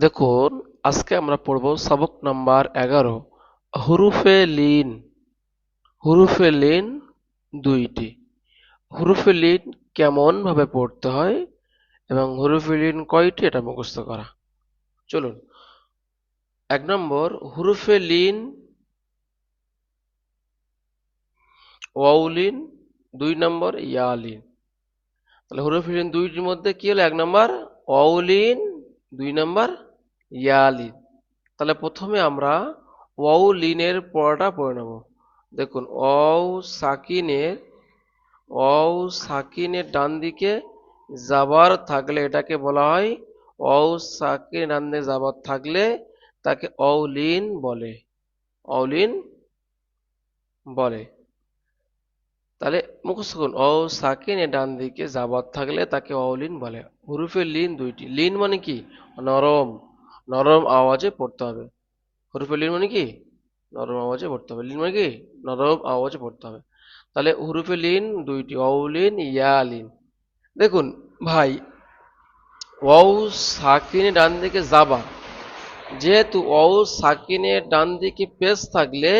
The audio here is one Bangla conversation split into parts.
দেখুন, আজকে আমরা পড়ব সবক নাম্বার 11, হুরুফে লিন। হুরুফে লিন দুইটি। হুরুফে লিন কেমন ভাবে পড়তে হয় এবং হুরুফে লিন কয়টি এটা মুখস্থ করা। চলুন, 1 নম্বর হুরুফে লিন, ওয়াও লিন। 2 নম্বর ইয়া লিন। তাহলে হুরুফে লিন দুইটির মধ্যে কি হলো? 1 নম্বর ওয়াও লিন, 2 নম্বর ইয়া লিন। তাহলে প্রথমে আমরা ওয়াও লিনের পড়াটা পড়ে নেব। দেখুন, ওয়াও সাকিনের ডান দিকে জাবার থাকলে এটাকে বলা হয় ওয়াও সাকিন, ডান দিকে জাবার থাকলে তাকে অউলিন বলে। অউলিন বলে। তাহলে মুখস্থ করুন, ওয়াও সাকিনের ডান দিকে জাবার থাকলে তাকে অউলিন বলে। হুরুফে লিন দুইটি। লিন মানে কি? নরম। নরম আওয়াজে পড়তে হবে। হুরুফে লিন মানে কি? নরম আওয়াজে পড়তে হবে। লিন মানে কি? নরম আওয়াজে পড়তে হবে। তাহলে হুরুফে লিন দুইটি, অউলিন, ইয়া লিন। দেখুন ভাই, ওয়াও সাকিনের ডান দিকে যাবা, যেহেতু ওয়াও সাকিনের ডান দিকে পেশ থাকলে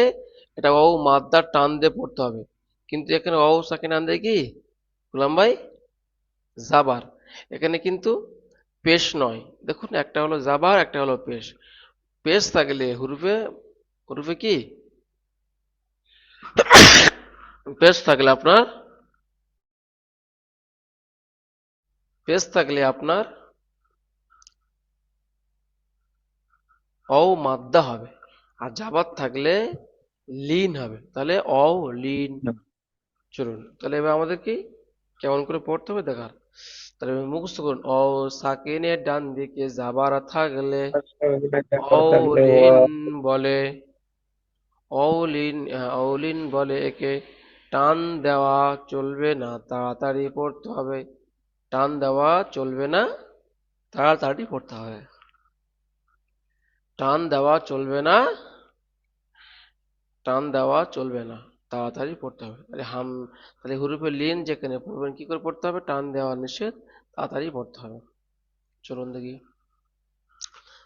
এটা ওয়াও মাদ্দার টান দিয়ে পড়তে হবে। কিন্তু এখানে ওয়াও সাকিনের ডান দিকে কি গোলাম ভাই? জাবার। এখানে কিন্তু পেশ নয়। দেখুন, একটা হলো জাবার, একটা হলো পেশ। পেশ থাকলে হুরুফে, হুরুফে কি পেশ থাকলে আপনার, পেশ থাকলে আপনার অও মাদ্দা হবে। আর জাবার থাকলে লিন হবে। তাহলে অও লিন। চলুন, তাহলে এবার আমাদের কি কেমন করে পড়তে হবে দেখার। তাহলে এবার মুখস্থ করুন, অ সাকিনের ডান দিকে জাবার থাকলে অউলিন বলে। অউলিন বলে। একে টান দেওয়া চলবে না, তাড়াতাড়ি পড়তে হবে। টান দেওয়া চলবে না, তাড়াতাড়ি পড়তে হবে। টান দেওয়া চলবে না, টান দেওয়া চলবে না, তাড়াতাড়ি পড়তে হবে। তাহলে হুরুফে লিন যেখানে পড়বেন কি করে পড়তে হবে? টান দেওয়া নিষেধ, তাড়াতাড়ি পড়তে হবে। চলুন দেখি,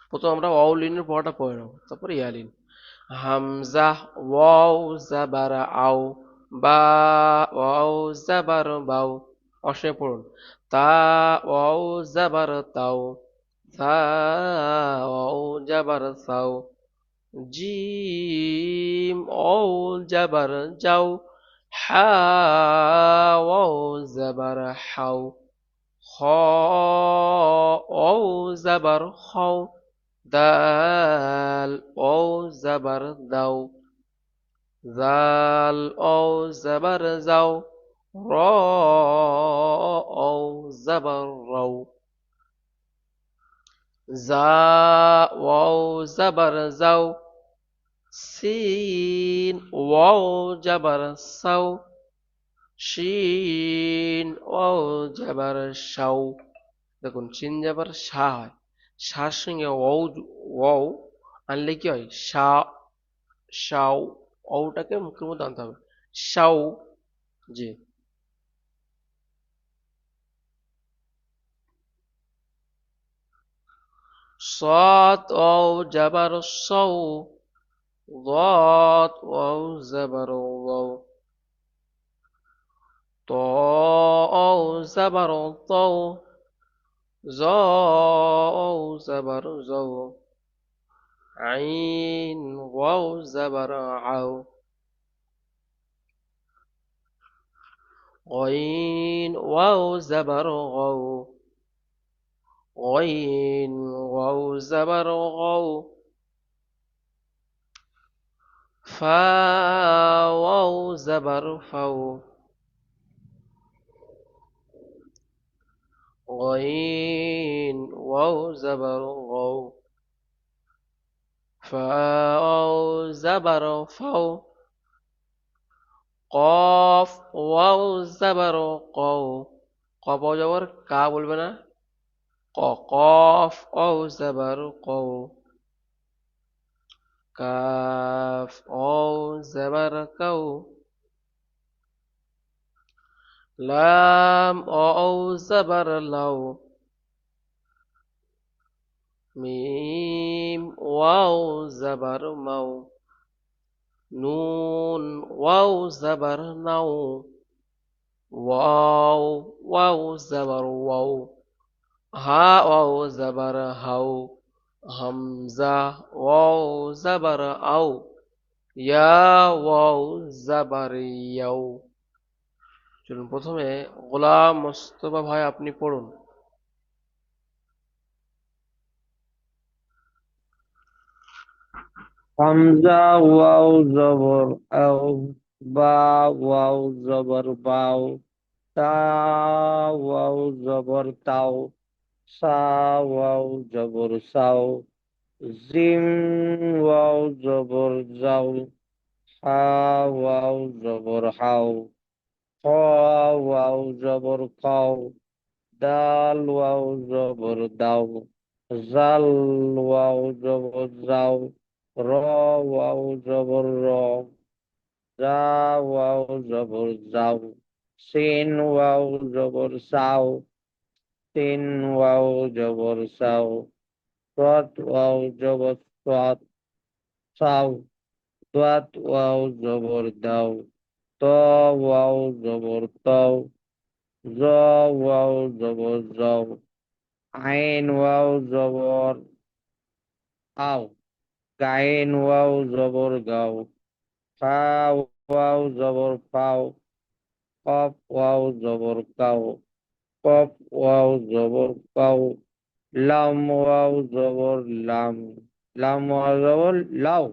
প্রথম আমরা ওয়াও লিনের পড়াটা পড়ে নেব, তারপরে ইয়া লিন। হামজা, ওয়াও জাবারা আও, বা, ওয়াও জাবার বাও। অসমে পড়ুন, তা, ওয়াও জাবার তাও, থা, ওয়াও জাবার সাও, জিম, ওয়াও জাবার যাও, হা, ওয়াও জাবার হাও, খ, ওয়াও জাবার খাও, দাল, ওয়াও জাবার দাও, জাল, ওয়াও জাবার যাও, র, ওয়াও জাবার রাও, জা, ওয়াও জাবার যাও, সিন, ওয়াও জাবার সাও, শিন, ওয়াও জাবার শাও। দেখুন, শিন জাবার সা হয়। সার সঙ্গে ওয়াও, ওয়াও আনলে কি হয়? সা, শাও। ওটাকে মুখের মধ্যে আনতে হবে, শাও। জি। صاد واو جبر الصو، ضاد واو زبر واو، طاء واو زبر طو، ظا واو زبر زو، عين واو زبر عو، غين واو زبر غو، غين واو زبر غو، فا واو زبر فو، غين واو زبر غو، فا واو زبر فو، قاف واو زبر قو। কফ ওয়াও জবর কা বলবে না, ক, কফ ওয়াও জবর কও, কাফ ওয়াও জবর কও, লাম ওয়াও জবর লাও, ওয়াও জাবার মাও, নুন ওয়াও জাবার নাও, ওয়াও ওয়াও জাবার ওয়াও, হা ওয়াও জাবার হাও, হামজা ওয়াও জাবার আও, ইয়া ওয়াও জাবার ইয়াও। চলুন প্রথমে গোলাম মোস্তফা ভাই আপনি পড়ুন। হামজা ওয়াও জবর আও, বা ওয়াও জবর বাও, তা ওয়াও জবর তাও, সা ওয়াও জবর সাও, জিম ওয়াও জবর যাও, হা ওয়াও জবর হাও, খ ওয়াও জবর খাও, দাল ওয়াও জবর দাও, জাল ওয়াও জবর যাও, র ওয়াও জবর র, জা ওয়াও জবর যাও, সিন ওয়াও জবর সাও, তিন ওয়াও জবর সাও, সাত ওয়াও জবর সাত সাও, দাত ওয়াও জবর দাও, ত ওয়াও জবর তাও, জ ওয়াও জবর যাও, আইন ওয়াও জবর আও, গাইন ওয়াও জবর গাও, ফা ওয়াও জবর ফাও, কফ ওয়াও জবর কাও, কফ ওয়াও জবর কাও, লাম ওয়াও জবর লাম, লাম ওয়াও জবর লাও,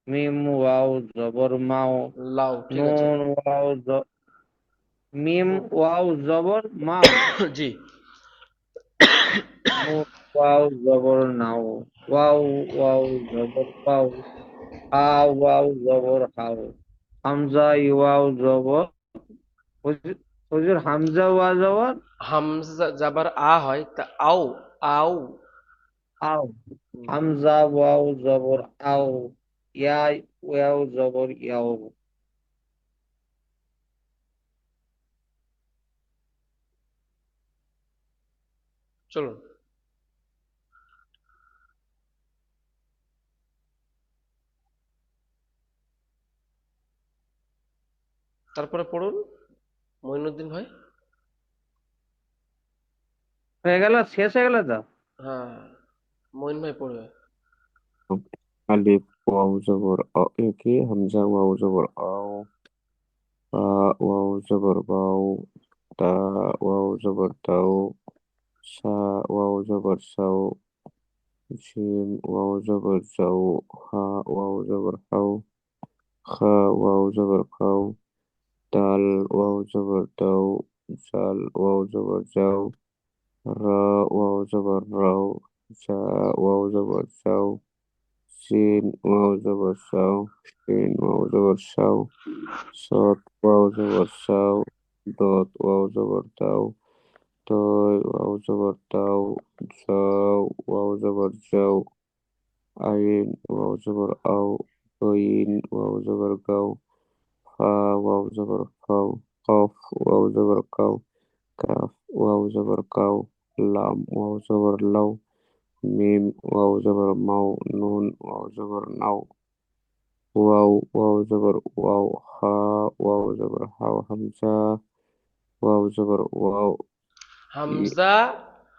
মিম ওয়াও জবর মাও, লাও ঠিক আছে। নুন ওয়াও মিম হুম। ওয়াও জবর মাও, জি। নুন ওয়াও জবর নাও, ওয়াও ওয়াও জবর পাও, হা ওয়াও জবর হাও, হামজা ওয়াও জবর হুজুর, হুজুর হামজা ওয়াও জবর হামজা যাবার আ হয় তা আও, আও। আও, হুম, হামজা ওয়াও জবর আও, ইয়া ওয়াও জবর ইয়াও। চলুন তারপরে পড়ুন মঈনুদ্দিন ভাই। হয়ে গেল, শেষ হয়ে গেল তো? হ্যাঁ, মঈন ভাই পড়বে। আলিফ ওয়াও জবর অ, কি হামজা ওয়াও জবর আও, বা ওয়াও জবর বাও, তা ওয়াও জবর তাও, সা ওয়াও জবর সাও, জিম ওয়াও জবর যাও, হা ওয়াও জবর হাও, খা ওয়াও জবর খাও, দাল ওয়াও জবর দাও, জাল ওয়াও জবর যাও, রা ওয়াও জবর রাও, জা ওয়াও জবর যাও, সিন ওয়াও জবর সাও, শিন ওয়াও জবর সাও, صاد واو زبر ساو، ضاد واو زبر داو، طاء واو زبر داو، زاو واو زبر زاو، عين واو زبر أو، غين واو زبر غاو، خا واو زبر خاو، قاف واو زبر قاو، كاف واو زبر قاو، لام واو زبر لو، ميم واو زبر ماو، نون واو زبر ناو، واو واو زبر واو، ها واو زبر هاو، همزة واو زبر واو، ই- হামজা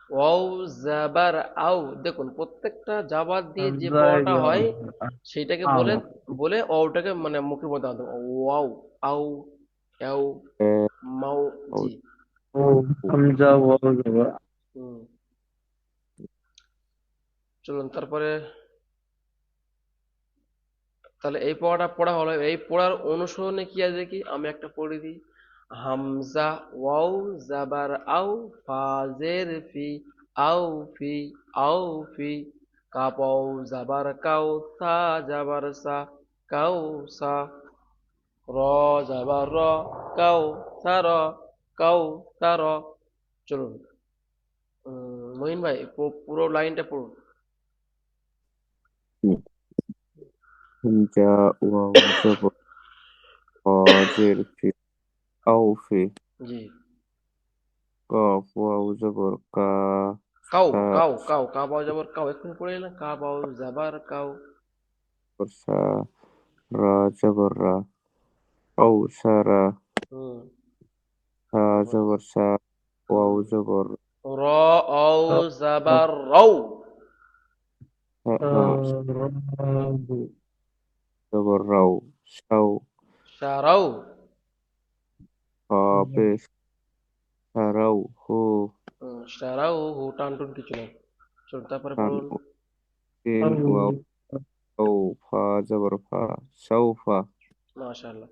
ওয়াও জাবার আও, দেখুন প্রত্যেকটা জাবার দিয়ে যে হামজা পড়াটা ওয়াও হয় জবর সেইটাকে আও, বলে, বলে ওটাকে মানে মুখের মধ্যে আনতে হবে। ওয়াও, আও, এও, এ, মাও। ওয়াও, জি। ও, হামজা ওয়াও জবর হুম। চলুন তারপরে, তাহলে এই পড়াটা পড়া হলো, এই পড়ার অনুসরণে কি আছে দেখি, আমি একটা পড়ে দিই। হামজা ওয়াও জাবার আও, ফাজের ফি, আও ফি, আও ফি, কাপাও জাবার কাও, সা জাবার সা, কাউ সা, র জাবার র, কাউ সার, কাউ সার। চলুন মহিন ভাই পুরো লাইনটা পড়ুন। همزة واو زبر قاجر في أو في জি। قاف واو زبر قا কাউ সা কাউ কাউ কা বাউ যাবার কাউ এক্ষুনি পড়ে এলাম কা বাউ যাবার কাউ। জবর সা, রা জবর রা, অউ সারা, হুম। হা তারপর জবর সা, ওয়াও হুম জবর র অউ যাবার রৌ। হা, হা জবর রাও, সাও, সারাউ। হা পেশ, সারাও, হু, সারাউ হু টান টুন কিছু নেই। চলুন তারপরে টান, পড়ুন। সিন, ওয়াও, ও, ফা জবর ফা, সাউফা। মাশাআল্লাহ।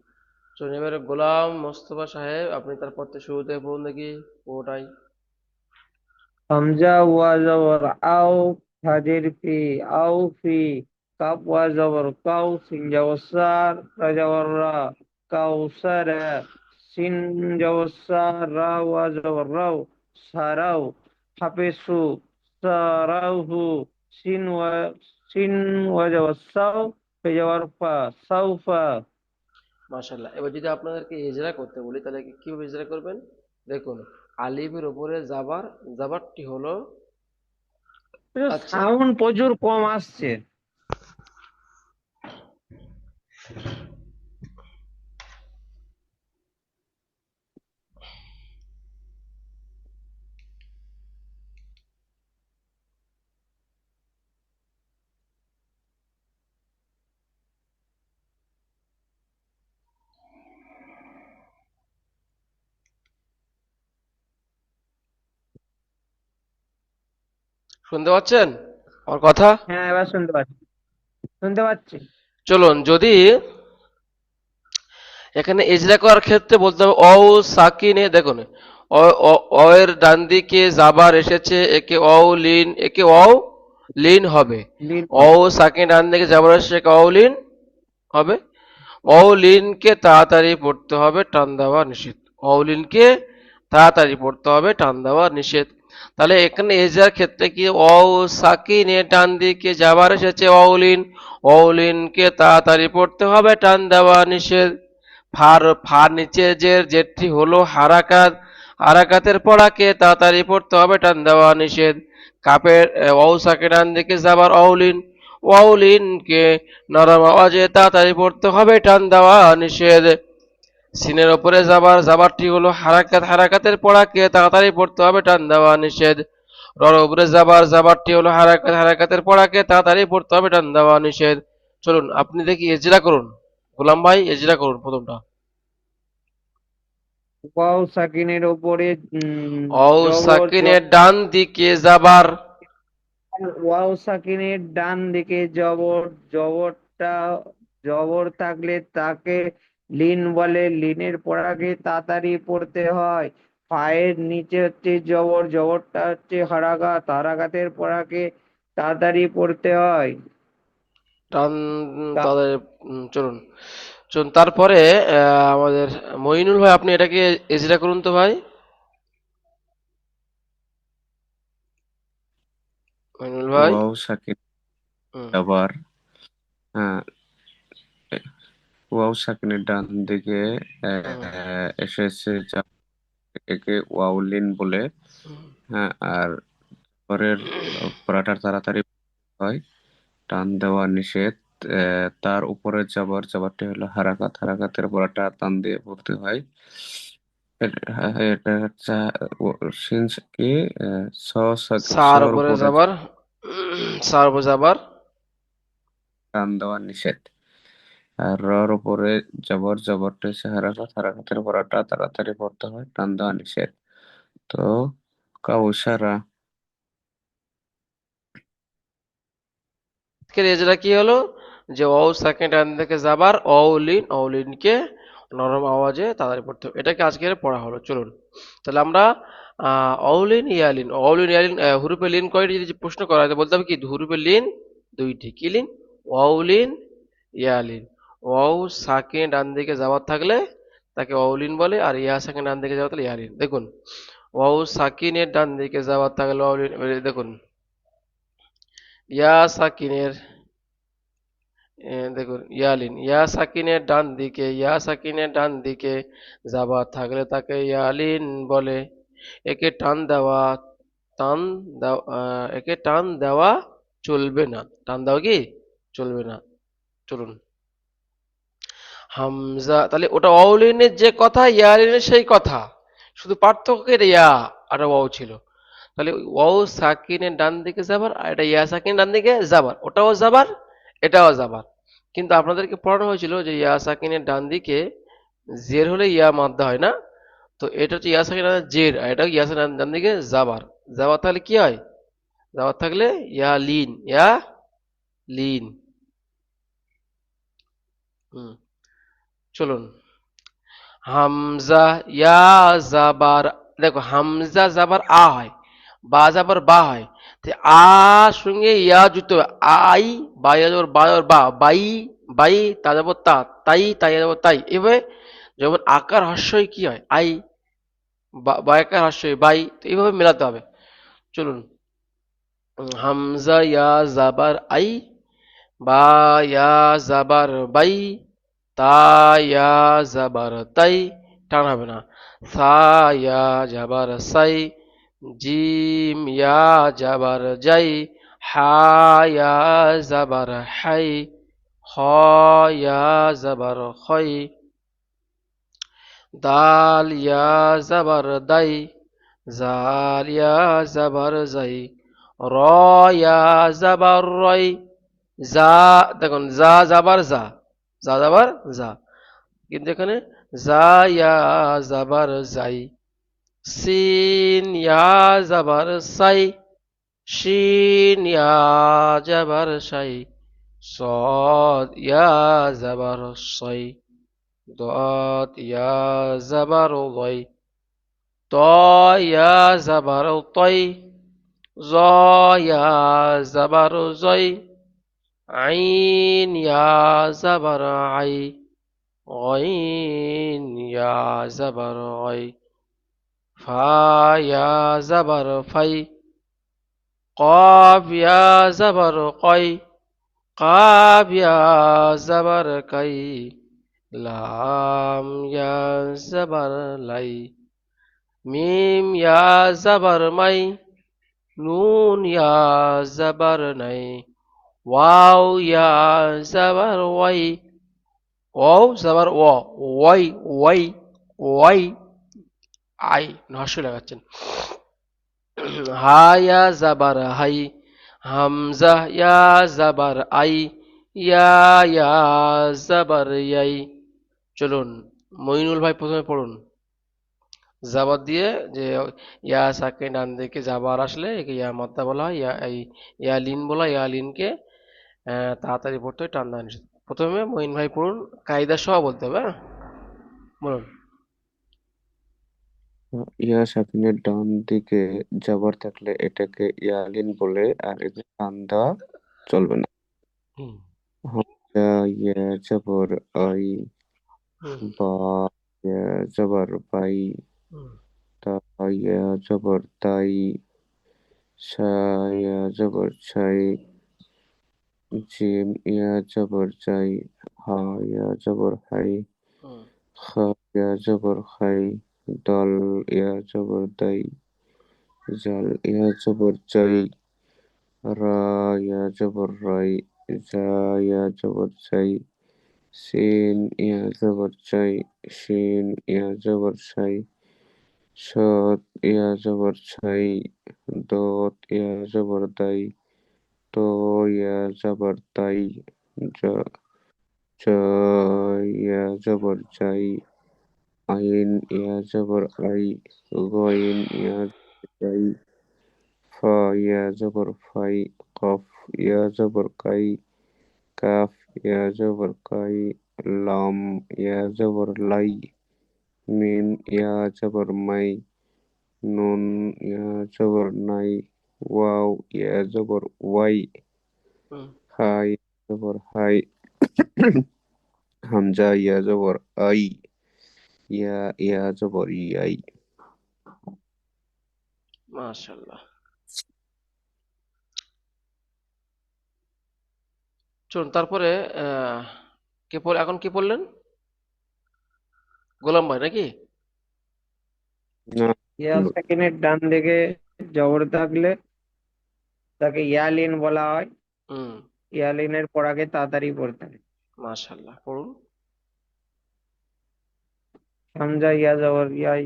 চলুন এবারে গোলাম মোস্তফা সাহেব আপনি তারপর থেকে শুরু থেকে পড়ুন দেখি পুরোটাই। হামজা ওয়া জবর আও, হাজির ফি, আও ফি, কাপ ওয়া জবর কাউ, সিন জবর সার, রা জবর রা, কাউসার, সিন জবর সা, রা ওয়া জবর রাও, সারাও, হাফিসু, সারাউহু, সিন ওয়া সিন ওয়া জবর সাও, ফে জবর ফা, সাউফা। মাশাআল্লাহ। এবার যদি আপনাদেরকে ইজরা করতে বলি তাহলে কিভাবে ইজরা করবেন? দেখুন, আলিফের উপরে জাবার, জাবারটি হলো আচ্ছা সাউন্ড প্রচুর কম আসছে। শুনতে পাচ্ছেন আমার কথা? হ্যাঁ, এবার শুনতে পাচ্ছি, শুনতে পাচ্ছি। চলুন যদি এখানে ইজরা করার ক্ষেত্রে বলতে হবে অ সাকিনে দেখুন অ এর ডান দিকে জাবার এসেছে একে অ লিন একে অ লিন হবে। লিন অ হবে। সাকিন ডান দিকে জাবার এসেছে একে অ লিন হবে। অলিনকে তাড়াতাড়ি পড়তে হবে টান দেওয়া নিষেধ। অলিনকে তাড়াতাড়ি পড়তে হবে টান দেওয়া নিষেধ। তাহলে এখানে এজার ক্ষেত্রে কি অ সাকিনে ডান দিকে যাবার এসেছে অলিন, অলিনকে তাড়াতাড়ি পড়তে হবে টান দেওয়া নিষেধ। ফার নিচে যে জেরটি হলো হারাকাত, হারাকাতের পড়াকে তাড়াতাড়ি পড়তে হবে টান দেওয়া নিষেধ। কাপের অ সাকিন ডান দিকে যাবার অলিন, ওয়াউলিনকে নরম আওয়াজে তাড়াতাড়ি পড়তে হবে টান দেওয়া নিষেধ। সিনের ওপরে যাবার, যাবারটি হলো হারাকাত, হারাকাতের পড়াকে তাড়াতাড়ি পড়তে হবে টান দেওয়া নিষেধ। রর উপরে যাবার, যাবারটি হলো হারাকাত, হারাকাতের পড়াকে তাড়াতাড়ি পড়তে হবে টান দেওয়া নিষেধ। চলুন আপনি দেখি এজরা করুন, গোলাম ভাই এজরা করুন প্রথমটা। ওয়াও সাকিনের ওপরে অ জবর সাকিনের ডান দিকে যাবার, ওয়াও সাকিনের ডান দিকে জবর, জবরটা জবর থাকলে তাকে লিন বলে, লিনের পড়াকে তাড়াতাড়ি পড়তে হয়। পায়ের নিচে হচ্ছে জবর, জবরটা হচ্ছে হারাকাত, হারাকাতের পড়াকে তাড়াতাড়ি পড়তে হয়। টান তা- তাদের চলুন চলুন তারপরে আমাদের মইনুল ভাই আপনি এটাকে এজরা করুন তো ভাই, মইনুল ভাই। ওয়াও সাকিন হুম, আবার, হ্যাঁ, ওয়াও সাকিনের ডান দিকে হুম, এসেছে যা, একে ওয়াউলিন বলে। হুম। হ্যাঁ, আর পরের পড়াটা তাড়াতাড়ি হয়, টান দেওয়া নিষেধ। তার উপরে যাবার, যাবারটি হলো হারাকাত, হারাকাতের পড়াটা টান দিয়ে পড়তে হয়। এটা হচ্ছে সিন্স কি, স, সার সর উপরে উপরে যাবার, সার উপরে যাবার, টান দেওয়া নিষেধ। আর রর উপরে জবর, জবরটা হচ্ছে হারাকাত, হারাকাতের পড়াটা তাড়াতাড়ি পড়তে হয়, টান দেওয়া নিষেধ। তো কাউসারা। আজকের এজরা কি হলো যে অ সেকেন্ড ডান থেকে যাবার অলিন, অলিনকে নরম আওয়াজে তাড়াতাড়ি পড়তে হবে, এটাকে আজকের পড়া হলো। চলুন তাহলে আমরা অলিন ইয়ালিন, অলিন ইয়ালিন হুরুপে লিন কয়টি যদি প্রশ্ন করা হয় তো বলতে হবে কি হুরুপে লিন দুইটি, কি লিন? অলিন ইয়ালিন। অউ সাকিন ডান দিকে যাওয়ার থাকলে তাকে অলিন বলে, আর ইয়া সাকিন ডান দিকে যাওয়া থাকলে ইয়ালিন। দেখুন অউ সাকিনের ডান দিকে যাওয়ার থাকলে অলিন, দেখুন ইয়া সাকিনের দেখুন ইয়ালিন, ইয়া সাকিনের ডান দিকে, ইয়া সাকিনের ডান দিকে যাবার থাকলে তাকে ইয়ালিন বলে। একে টান দেওয়া, টান একে টান দেওয়া চলবে না। টান দেওয়া কি চলবে না। চলুন। হামজা, তাহলে ওটা অলিনের যে কথা ইয়ালিনের সেই কথা, শুধু পার্থক্যের ইয়া আর ওয়াও ছিল। তাহলে ওয়াও সাকিনের ডান দিকে যাবার, আর এটা ইয়া সাকিনের ডান দিকে যাবার, ওটাও যাবার এটাও যাবার। কিন্তু আপনাদেরকে পড়ানো হয়েছিল যে ইয়া সাকিনের ডান দিকে জের হলে ইয়া মাদ্দা হয় না। তো এটা হচ্ছে ইয়া সাকিনের জের, আর এটা ইয়া সাকিনের ডান দিকে যাবার। যাবার তাহলে কি হয়? যাবার থাকলে ইয়া লিন, ইয়া লিন। হুম। চলুন। হামজা ইয়া জাবার, দেখো হামজা জাবার আ হয়, বা জাবার বা হয়। তো আ সঙ্গে ইয়া যুক্ত হবে। আই, বা ইয়া যাবার বা যাবার বা, বাই, বাই, তা যাবো তা, তাই, তাই যাবো তাই। এভাবে যেমন আকার হস্যই কি হয় আই, বা আকার হস্যই বাই, তো এইভাবে মেলাতে হবে। চলুন। হামজা ইয়া জাবার আই, বা ইয়া জাবার বাই, তা ইয়া জাবার তাই, টান হবে না। সা ইয়া জাবার সাই, জিম ইয়া জাবার যাই, হা ইয়া জাবার হাই, খ ইয়া জাবার খই, দাল ইয়া জাবার দাই, জাল ইয়া জাবার যাই, র ইয়া জাবার রয়, যা, দেখুন যা যাবার যা, যা যাবার যা। কিন্তু এখানে যা ইয়া যাবার যাই, সিন ইয়া যাবার সাই, শিন ইয়া যাবার সাই, صاد ইয়া যাবার সই, ضاد ইয়া যাবার ضي, ত ইয়া যাবার তই, জ ইয়া যাবার জয়, আইন ইয়া যাবার I, غين يا زبر غي، فا يا زبر في، قاف يا زبر قي، قاف يا زبر كي، لام يا زبر لي، ميم يا زبر مي، نون يا زبر ني، واو يا زبر وي، واو زبر Y, Y, Y, I নস্য লাগাচ্ছেন। হা ইয়া জাবার হাই, হামজা ইয়া জাবার আই, ইয়া ইয়া জাবার ইয়াই। চলুন, মইনুল ভাই প্রথমে পড়ুন। জাবার দিয়ে, যে ইয়া সাকিন ডান দিকে জাবার আসলে একে ইয়া মাদ্দা বলা হয়, ইয়া লিন বলা হয়। ইয়া লিনকে তাড়াতাড়ি পড়তে হয়, টান দেওয়া নিষেধ। প্রথমে মঈন ভাই পড়ুন, কায়দা সহ বলতে হবে, হ্যাঁ? বলুন। ইয়া সাকিনের ডান দিকে যাবার থাকলে এটাকে ইয়ালিন বলে, আর এদের টান দেওয়া চলবে না। হুম। হামজা ইয়া জবর আই, হুম। বা ইয়া জবর বাই, হুম। তা ইয়া জবর তাই, সা ইয়া জবর ছাই, জিম ইয়া জবর জাই, হা ইয়া জবর হাই, হুম। খা ইয়া জবর খাই, দল ইয়া জবর দাই, জাল ইয়া জবর জাই, রা ইয়া জবর রাই, জা ইয়া জবর জাই, সিন ইয়া জবর জাই, শিন ইয়া জবর সাই, সদ ইয়া জবর ছাই, দত ইয়া জবর দাই, তো ইয়া জবর তাই, জ জ ইয়া জবর জাই, আইন ইয়া জবর আই, গইন ইয়া জবর গাই, ফা ইয়া জবর ফাই, কফ ইয়া জবর কাই, কাফ ইয়া জবর কাই, লাম ইয়া জবর লাই, মিম ইয়া জবর মাই, নুন ইয়া জবর নাই, ওয়াও ইয়া জবর ওয়াই, হুম। হাই জবর হাই, হামজা ইয়া জবর আই, ইয়া ইয়া জবর ইয়াই। মাশাল্লাহ। চলুন তারপরে আহ, এখন কে পড়লেন? গোলাম ভাই নাকি? না, ইয়া সাকিনের ডান দিকে জবর থাকলে তাকে ইয়ালিন বলা হয়। হুম। ইয়ালিনের পড়াকে তাড়াতাড়ি পড়তে হয়। মাশাআল্লাহ, পড়ুন। হামজা ইয়া জবর ইয়াই,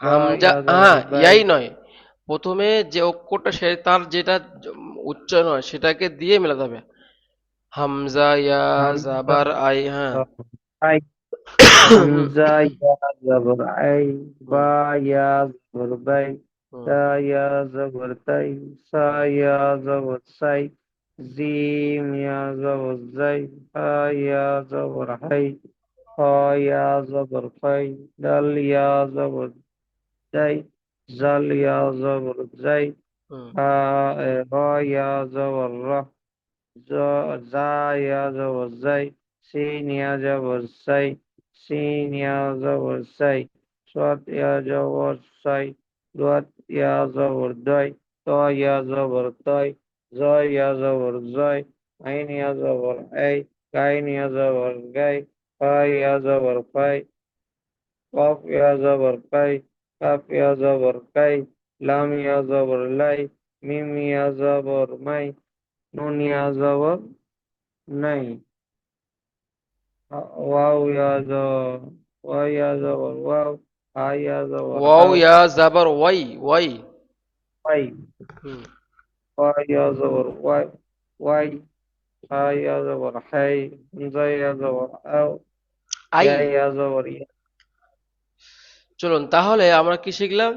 বা হামজা, ইয়া জবর হ্যাঁ, বাই। ইয়াই নয়, প্রথমে যে অক্ষরটা সে তার যেটা উচ্চারণ হয় সেটাকে দিয়ে মেলাতে হবে। হামজা ইয়া হামজা জাবার আই, হ্যাঁ। জবর আই, হুম। হামজা ইয়া জবর আই, হুম। বা ইয়া জবর বাই, হুম। তা ইয়া জবর তাই, সা ইয়া জবর সাই, জিম ইয়া জবর জাই, হা ইয়া জবর হাই, খ ইয়া জবর খাই, ডাল ইয়া জবর জাই, জাল ইয়া জবর জাই, হুম। হা র ইয়া জবর রাহ, জা ইয়া জবর জাই, সিন ইয়া জবর সাই, সিন ইয়া জবর সাই, সাদ ইয়া জবর সাই, দাত ইয়া জবর দাই, ত ইয়া জবর তাই, জ ইয়া জবর জয়, আইন ইয়া জবর আই, গাইন ইয়া জবর গাই, ফা ইয়া জবর ফাই, কফ ইয়া জবর কাই, কাফ ইয়া জবর কাই, লাম ইয়া জবর লাই, মিম ইয়া জবর মাই, নুন ইয়া জবর নাই, ওয়াও ইয়া জবর ওয়া ইয়া জবর ওয়াও, হা ইয়া জবর ওয়াও হাও, ইয়া জাবার ওয়াই, ওয়াই। ওয়াই, হুম। ওয়া ইয়া জবর ওয়াই, ওয়াই, হা ইয়া জবর হাই, হামজা ইয়া জবর আও, আই। ইয়া ইয়া জবর ইয়া। চলুন তাহলে আমরা কি শিখলাম,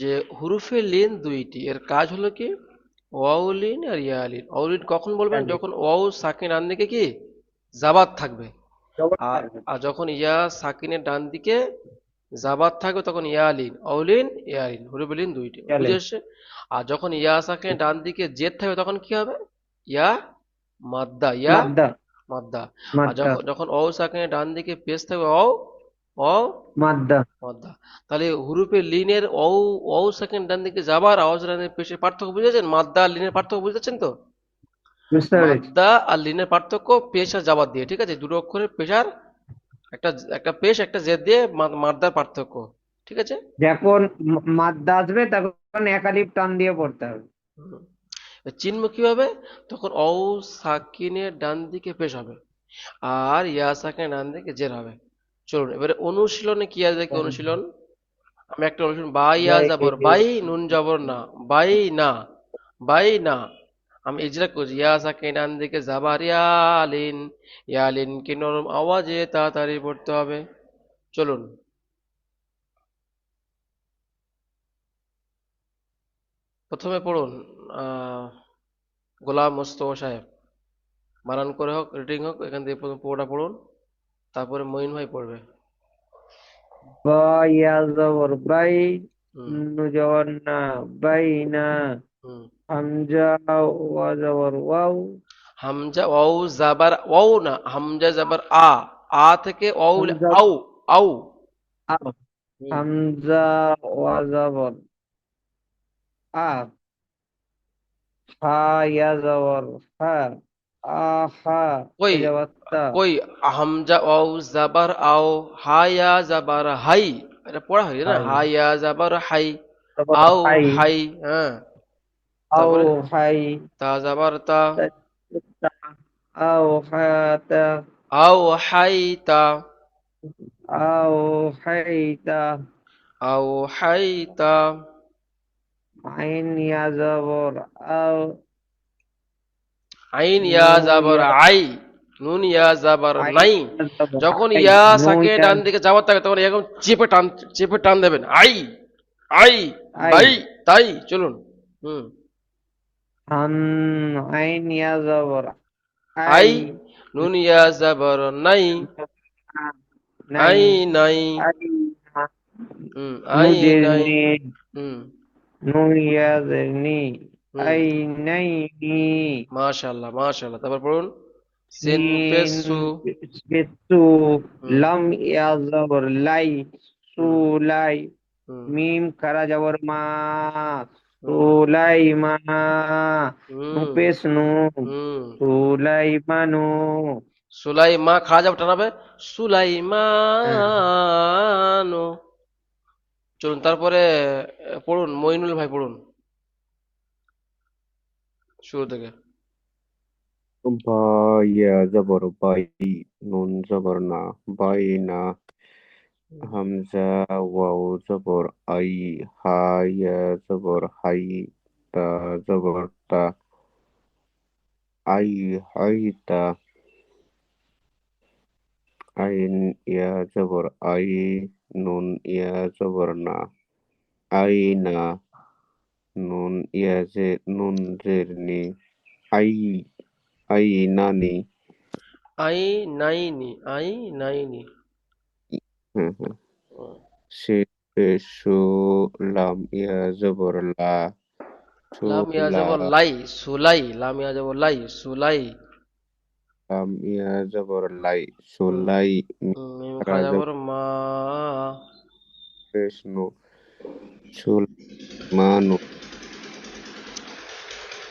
যে হুরুফে লিন দুইটি, এর কাজ হলো কি, ওয়াও লিন আর ইয়া লিন। ওয়াও লিন কখন বলবেন, জানি, যখন ওয়াও সাকিন ডান দিকে কি জাবাত থাকবে, জবর আর থাকবে। আর যখন ইয়া সাকিনের ডান দিকে জাবাত থাকবে তখন ইয়া লিন, ওয়াও লিন ইয়া লিন, হুরুফে লিন দুইটি, চলে, বুঝে এসছে? আর যখন ইয়া সাকিনের ডান দিকে জেদ থাকবে তখন কি হবে, ইয়া মাদ্দা, ইয়া মাদ্দা, মাদ্দা। আর মাদ্দা, যখন যখন অও সাকিনের ডান দিকে পেশ থাকবে অও, অ মাদ্দা। মাদ্দা। তাহলে হুরুফে লিনের অও, অও সেকেন্ড ডান দিকে যাবার আওয়াজ লাইনের পেশের পার্থক্য বুঝেছেন, মাদ্দা আর লিনের পার্থক্য বুঝতেছেন তো? বুঝতে পেরেছি। মাদ্দা আর লিনের পার্থক্য পেশ আর জাবার দিয়ে, ঠিক আছে, দুটো অক্ষরের পেশার, একটা একটা পেশ একটা জেদ দিয়ে মাদ্দার পার্থক্য, ঠিক আছে। যখন মাদ্দা আসবে তখন একালিপ টান দিয়ে পড়তে হবে। হুম। চিনব কিভাবে, তখন অও সাকিনের ডান দিকে পেশ হবে আর ইয়া সাকিনের ডান দিকে জের হবে। চলুন এবারে অনুশীলনে কি আছে দেখি, অনুশীলন। আমি একটা অনুশীলন, বাই ইয়া বাই, যাবর বাই, নুন যাবর না, বাই না, বাই না। আমি ইজরা করছি, ইয়া সাকিন ডান দিকে যাবার ইয়ালিন, ইয়ালিন কে নরম আওয়াজে তাড়াতাড়ি পড়তে হবে। চলুন প্রথমে পড়ুন, আহ গোলাম মোস্তফা সাহেব, বানান করে হোক রিডিং হোক, এখান থেকে প্রথম পুরোটা পড়ুন, তারপরে মঈন ভাই পড়বে। বা ইয়া জবর বাই, হুম। নু জবর না, বাই না, হুম। হামজা ওয়া জবর ওয়াও, হামজা ওয়াও জাবার ওয়াও না, হামজা জাবার আ, আ থেকে ওয়াও হামজা আউ, আউ। আও, হুম। হামজা ওয়া জবর আ, হা ইয়া জবর হা, আহা কই, এ জবর তা, কই, হামজা ওয়াও জাবার আও, হায়া জাবার হাই, এটা পড়া হয়েছে না, হাই হায়া জাবার হাই, জবর আও হাই, হাই, হ্যাঁ। আও তারপরে হাই, তা জাবার তা, তা, আও হাতা, আও হাই তা, আও হাইতা, আও হাই তা, আইন ইয়া জবর আও, আইন ইয়া নু জাবার ইয়া আই, নুন ইয়া জাবার আইন নাই। ইয়া জবর যখন আই, ইয়া নু সাকে ইয়া ডান দিকে যাওয়ার থাকে তখন এরকম চেপে টান, চেপে টান দেবেন, আই, আই, আই, বাই, তাই। চলুন। হুম। হান আইন ইয়া জবর আই, আই, নুন ইয়া জাবার নাই, নাই, আই নাই। আই না, হুম। নু আই জের নাই। নে, হুম। নু ইয়া জের নি, হুম। আই নাই নি, মাশাআল্লাহ, মাশাআল্লাহ, তারপর পড়ুন, সিন সিন পেসু। পেতু, হুম। লাম ইয়া জবর লাই, হুম। সুলাই, হুম। মিম খারা জবর মা, হুম। সুলাইমা, নু হুম। পেশ নু, হুম। সুলাইমানু, সুলাইমা খাওয়া যাবে টানাবে, হ্যাঁ, সুলাইমানো। চলুন তারপরে পড়ুন, মইনুল ভাই পড়ুন শুরু থেকে। বা ইয়া জবর বাই, নুন জবর না, বাই না, হামজা ওয়াও জবর আই, হা ইয়া জবর হাই, তা জবর তা, আই হাই তা, আইন ইয়া জবর আই, নুন ইয়া জবর না, আই না, নুন ইয়া জে, নুন জের নি, আই, আই নানি। আই নাইনি, আই নাইনি। হ্যাঁ হ্যাঁ। হুম। সে সু, লাম ইয়া জবর লা, লাম ইয়া সুলা, যাব লাই, সুলাই, লাম ইয়া যাব লাই, সুলাই। লাম ইয়া জবর লাই, হুম। সুলাই, মিম খা মারা যাবর জবর মা। কৃষ্ণ, সুলমানু।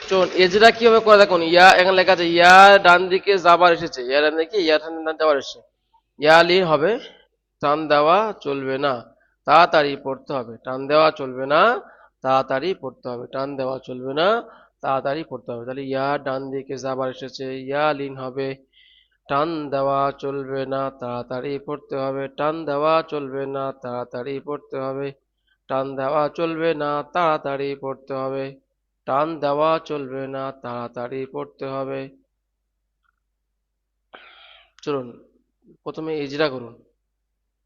চলুন এজরা কিভাবে করে দেখুন, ইয়া এখানে লেখা আছে ইয়া ডান দিকে যাবার এসেছে, ইয়া ডান দিকে, ইয়া ডান দিকে যাবার এসেছে, ইয়া লিন হবে, টান দেওয়া চলবে না, তাড়াতাড়ি পড়তে হবে, টান দেওয়া চলবে না, তাড়াতাড়ি পড়তে হবে, টান দেওয়া চলবে না, তাড়াতাড়ি পড়তে হবে। তাহলে ইয়া ডান দিকে যাবার এসেছে, ইয়া লিন হবে, টান দেওয়া চলবে না, তাড়াতাড়ি পড়তে হবে, টান দেওয়া চলবে না, তাড়াতাড়ি পড়তে হবে, টান দেওয়া চলবে না, তাড়াতাড়ি পড়তে হবে, টান দেওয়া চলবে না, তাড়াতাড়ি পড়তে হবে। চলুন প্রথমে ইজরা করুন,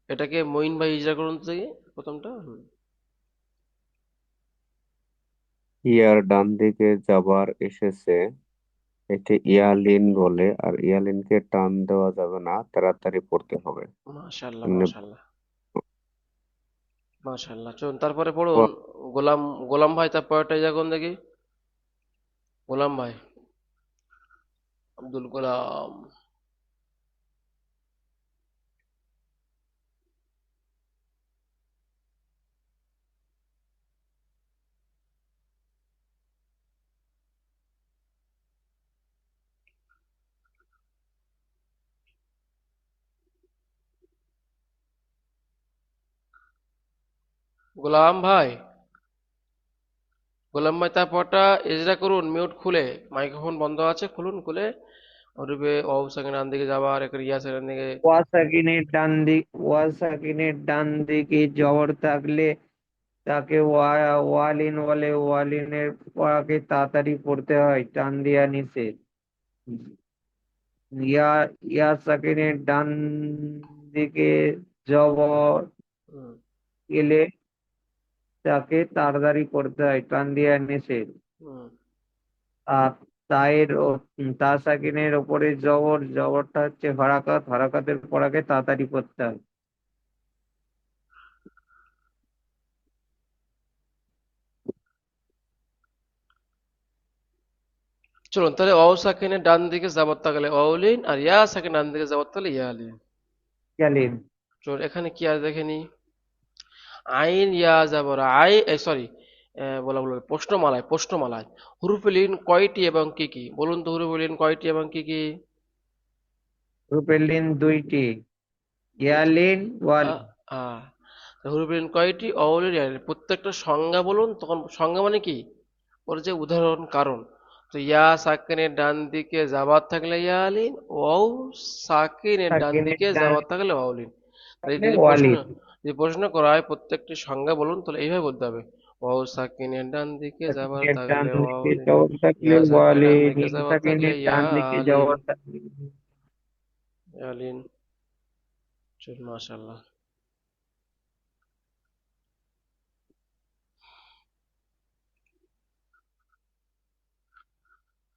এটাকে মঈন ভাই ইজরা করুন তো দেখি প্রথমটা। ইয়ার ডান দিকে যাবার এসেছে, একে ইয়ালিন বলে, আর ইয়ালিনকে টান দেওয়া যাবে না, তাড়াতাড়ি পড়তে হবে। মাশাল্লাহ এমনি মাশাল্লাহ মাশাল্লাহ। চলুন তারপরে পড়ুন গোলাম, গোলাম ভাই তারপরটা ইজরা করুন দেখি, গোলাম ভাই, আব্দুল গোলাম। গোলাম ভাই, গোলাম ভাই তারপরটা ইজরা করুন, মিউট খুলে, মাইক্রোফোন বন্ধ আছে, খুলুন খুলে, ওরূপে অ সেকেন্ড ডান দিকে যাবার, একটা ইয়া সেকেন্ড দিকে। ওয়া সাকিনের ডান দিকে জবর থাকলে তাকে ওয়ালিন বলে, ওয়ালিনের পড়াকে তাড়াতাড়ি পড়তে হয়, টান দিয়া নিচে। ইয়া ইয়া সাকিনের ডান দিকে জবর হুম, এলে তাকে তাড়াতাড়ি পড়তে হয়, টান দিয়া নিচে। হুম। আর তা সাকিনের ওপরে জবর, জবরটা হচ্ছে হরাকাত, হরাকাতের পড়াকে তাড়াতাড়ি পড়তে হয়। চলুন তাহলে অ সাকিনের ডান দিকে যাবত থাকলে অলিন, আর ইয়া সাকিন ডান দিকে যাবত থাকলে ইয়ালিন। জালিম। চলুন এখানে কি আছে দেখে নি, আইন ইয়া যাবর আই, সরি, বলা বলা প্রশ্নমালায়, প্রশ্নমালায় হুরুফে লিন কয়টি এবং কি কি, বলুন তো হুরুফে লিন কয়টি এবং কি কি। রূপের লিন দুইটি, ইয়ালিন ওয়ালিন। আ- আ, হুরুফে লিন কয়টি, অলিন ইয়ালিন, প্রত্যেকটা সংজ্ঞা বলুন, তখন সংজ্ঞা মানে কি, ওর যে উদাহরণ কারণ। তো ইয়া সাকিনের ডান দিকে যাবার থাকলে ইয়ালিন, ওয়াও সাকিনের ডান সাকিনের দিকে ডান যাবার থাকলে ওয়ালিন। তাহলে থাকলে যদি প্রশ্ন, ওয়ালিন। যদি প্রশ্ন করা হয় প্রত্যেকটি সংজ্ঞা বলুন, তাহলে এইভাবে বলতে হবে, ওয়াও সাকিনের ডান দিকে যাবার সাকিনের ডান থাকলে দিকে ওয়ালিন, জবর থাকলে ইয়া সাকিনের ডান ওয়ালিন, দিকে ইয়া যাবার থাকলে সাকিনের ডান দিকে ইয়ালিন, জবর থাকলে। ইয়ালিন। চল মাশাআল্লাহ।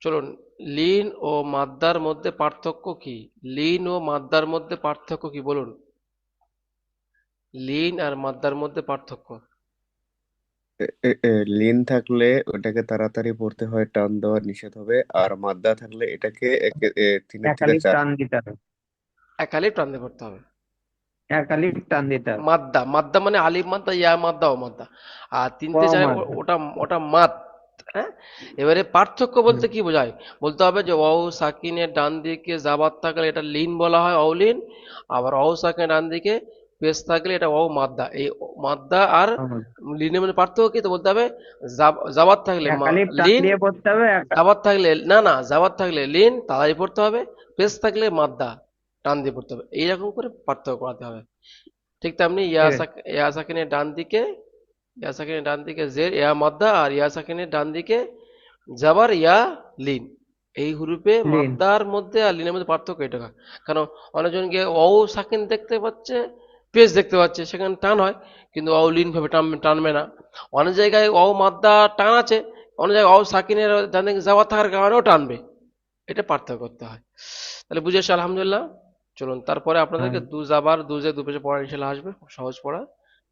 চলুন, লিন ও মাদ্দার মধ্যে পার্থক্য কি, লিন ও মাদ্দার মধ্যে পার্থক্য কি বলুন, লিন আর মাদ্দার মধ্যে পার্থক্য। লিন থাকলে ওটাকে তাড়াতাড়ি পড়তে হয়, টান দেওয়া নিষেধ হবে, আর মাদ্দা থাকলে এটাকে তিনের থেকে একালিপ চার। টান দিতে হবে, একালিপ টানতে করতে হবে। একালিপ টান দিতে হবে। মাদ্দা, মাদ্দা মানে আলিফ মাদ্দা, ইয়া মাদ্দা, ও মাদ্দা, আর তিনটে চার ওয়ামাদ। ওটা, ওটা মাদ। হ্যাঁ, এবারে পার্থক্য বলতে কি বোঝায়, বলতে হবে যে অউ সাকিনের ডান দিকে জাবাত থাকলে এটা লিন বলা হয়, অলিন। আবার অউ সাকিনের ডান দিকে পেশ থাকলে এটা ওয়াও মাদ্দা। এই মাদ্দা আর হুম। লিনের মধ্যে পার্থক্য কি তো বলতে হবে, জাবাত থাকলে এক আলিফ টান লিন, দিয়ে পড়তে হবে, জাবাত থাকলে না না, জাবাত থাকলে লিন তাড়াতাড়ি পড়তে হবে, পেশ থাকলে মাদ্দা টান দিয়ে পড়তে হবে, এইরকম করে পার্থক্য করাতে হবে। ঠিক তেমনি ঠিক আছে। ইয়া সাকিনের ডান দিকে, ইয়া সাকিনের ডান দিকে জের ইয়া মাদ্দা, আর ইয়া সাকিনের ডান দিকে জাবার ইয়া লিন। এই হুরুফে লিন। মাদ্দার মধ্যে আর লিনের মধ্যে পার্থক্য এটা। কারণ অনেকজনকে অ সাকিন দেখতে পাচ্ছে, পেশ দেখতে পাচ্ছে, সেখানে টান হয়, কিন্তু অ লিন ভাবে টানবে না। অনেক জায়গায় অ মাদ্দা টান আছে, অনেক জায়গায় অ সাকিনের ডান দিকে জাবার থাকার কারণেও টানবে। এটা পার্থক্য করতে হয়। তাহলে বুঝে আসছে আলহামদুলিল্লাহ। চলুন তারপরে আপনাদেরকে হুম। দু জাবার দু জে দু পেশে পড়া ইনশাল্লাহ আসবে, খুব সহজ পড়া।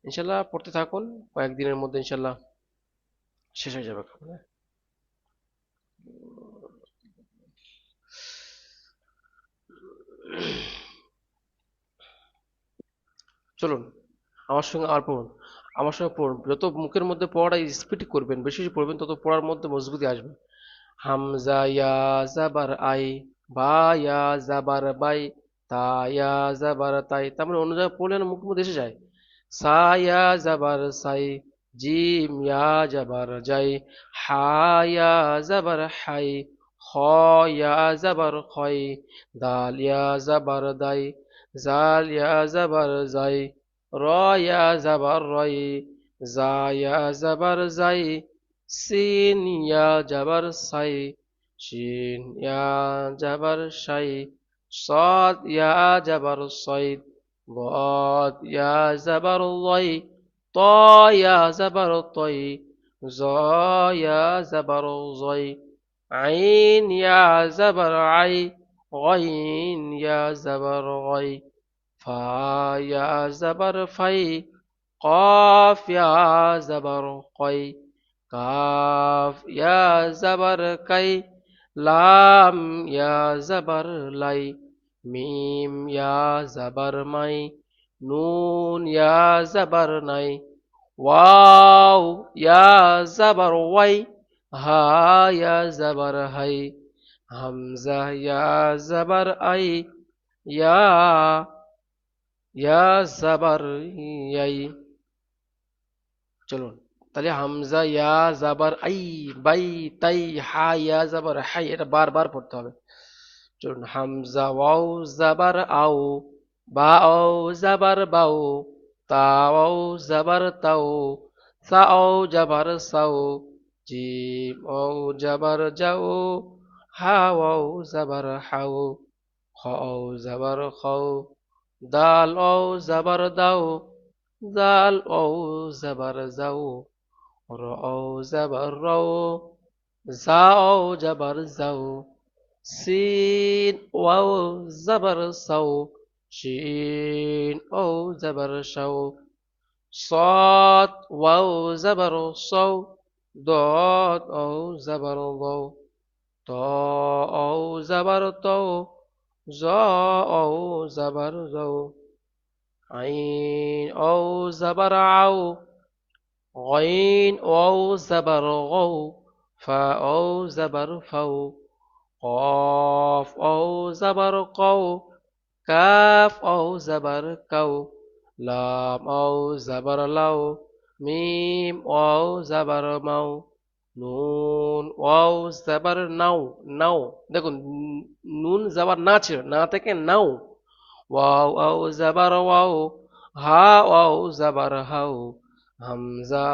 ইনশাল্লাহ পড়তে থাকুন, কয়েকদিনের মধ্যে ইনশাল্লাহ শেষ হয়ে যাবে। চলুন আমার সঙ্গে আর পড়ুন, আমার সঙ্গে পড়ুন। যত মুখের মধ্যে পড়াটা স্পিড করবেন, বেশি বেশি পড়বেন, তত পড়ার মধ্যে মজবুতি আসবে। হামজা ইয়া জাবার আই, বা ইয়া জাবার বাই, তা ইয়া জাবার তাই। তার মানে অন্য জায়গায় পড়লে না মুখের মধ্যে এসে যায়। সা ইয়া জাবার সাই, জিম ইয়া জাবার যাই, হা ইয়া জাবার হাই, খ ইয়া জাবার খয়, দাল ইয়া জাবার দাই, জাল ইয়া জাবার যাই, র ইয়া জাবার রয়, জা ইয়া জাবার যাই, সিন ইয়া জাবার সাই, শিন ইয়া জাবার শাই, صاد ইয়া জাবার সৈদ, ضاد ইয়া জাবার লাই, ত ইয়া জাবার তৈ, জ ইয়া জাবার জয়, আইন ইয়া জাবার আই, غين ইয়া জাবার গয়, ফা ইয়া জাবার ফাই, قاف ইয়া জাবার কয়, কাফ ইয়া জাবার কাই, লাম ইয়া জাবার লাই, মিম ইয়া জাবার মাই, নুন ইয়া জাবার নাই, ওয়াও ইয়া জাবার ওয়াই, হা ইয়া জাবার হাই, হামজা ইয়া জাবার আই, ইয়া ইয়া জাবার ইয়াই। চলুন তাহলে হামজা ইয়া জাবার আই, বাই তাই, হা ইয়া জাবার হাই, এটা বারবার পড়তে হবে। চলুন হামজা ওয়াও জাবার আও, বা ও জাবার বাও, তা ও জাবার তাও, সা ও জাবার সাও, জিম ও জাবার যাও, হা ও জাবার হাও, খ ও জাবার খাও, দাল ও জাবার দাও, জাল ও জাবার যাও, র ও জাবার রাও, জা ও জাবার যাও, সিন ওয়াও জাবার সাও, শিন ও জাবার শাও, صاد واو زبر صو، ضاد أو زبر ضو، طاء أو زبر طو، ظاء أو زبر ذو، عين أو زبر عو، غين أو زبر غو، فاء أو زبر فو، قاف أو زبر قو، كاف أو زبر كو، لام أو زبر لو، মিম ওয়াও জাবার মাও, নুন ওয়াও জাবার নাও, নাও। দেখুন নুন জাবার না ছিল, না থেকে নাও, ওয়াও আও জাবার ওয়াও, হা ওয়াও জাবার হাও, হামজা